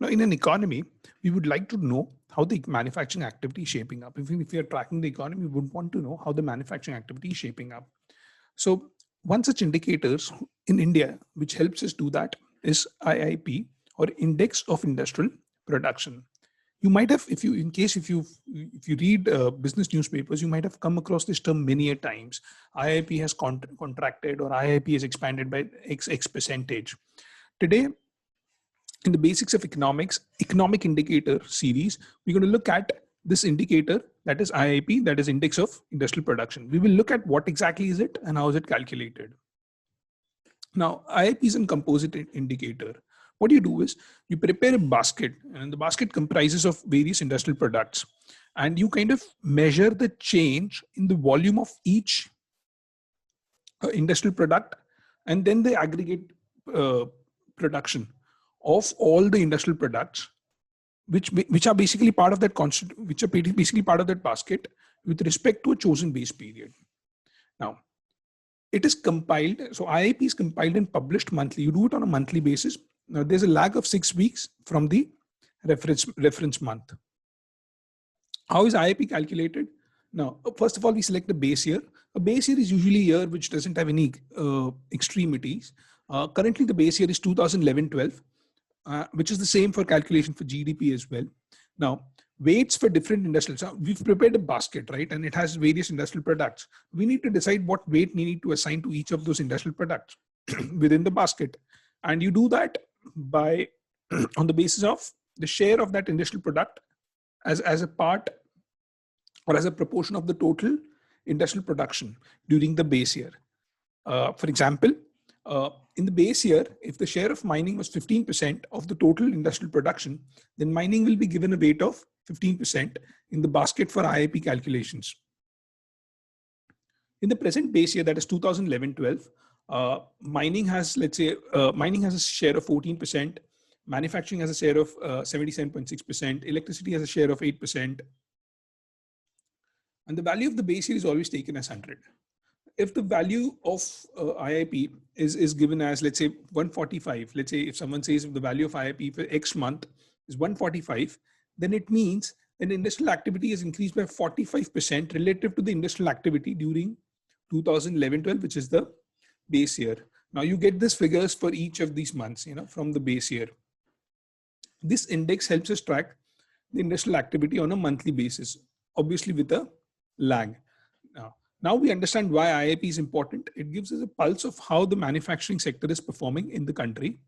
Now, in an economy, we would like to know how the manufacturing activity is shaping up. If we are tracking the economy, we would want to know how the manufacturing activity is shaping up. So one such indicators in India, which helps us do that, is IIP, or Index of Industrial Production. You might have, if you read business newspapers, you might have come across this term many a times. IIP has contracted, or IIP has expanded by X percentage. Today, in the basics of economics, economic indicator series, we're going to look at this indicator, that is IIP, that is Index of Industrial Production. We will look at what exactly is it and how is it calculated. Now, IIP is a composite indicator. What you do is you prepare a basket, and the basket comprises of various industrial products, and you kind of measure the change in the volume of each industrial product, and then the aggregate production of all the industrial products, which are basically part of that basically part of that basket with respect to a chosen base period. Now, it is compiled. So IIP is compiled and published monthly. You do it on a monthly basis. Now, there's a lag of 6 weeks from the reference month. How is IIP calculated? Now, first of all, we select the base year. A base year is usually a year which doesn't have any extremities. Currently, the base year is 2011-12. Which is the same for calculation for GDP as well. Now, weights for different industrial. So we've prepared a basket, right? And it has various industrial products. We need to decide what weight we need to assign to each of those industrial products within the basket. And you do that by on the basis of the share of that industrial product as a part or as a proportion of the total industrial production during the base year. For example, in the base year, if the share of mining was 15% of the total industrial production, then mining will be given a weight of 15% in the basket for IIP calculations. In the present base year, that is 2011-12, mining has, let's say, mining has a share of 14%, manufacturing has a share of 77.6%, electricity has a share of 8%, and the value of the base year is always taken as 100. If the value of IIP is given as, let's say, 145, let's say if someone says if the value of IIP for X month is 145, then it means that industrial activity has increased by 45% relative to the industrial activity during 2011-12, which is the base year. Now you get these figures for each of these months, from the base year. This index helps us track the industrial activity on a monthly basis, obviously with a lag. Now we understand why IIP is important. It gives us a pulse of how the manufacturing sector is performing in the country.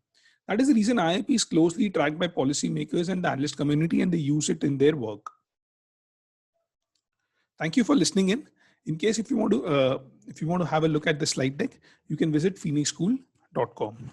That is the reason IIP is closely tracked by policymakers and the analyst community, and they use it in their work. Thank you for listening in. In case if you want to have a look at the slide deck, you can visit phoenixschool.com.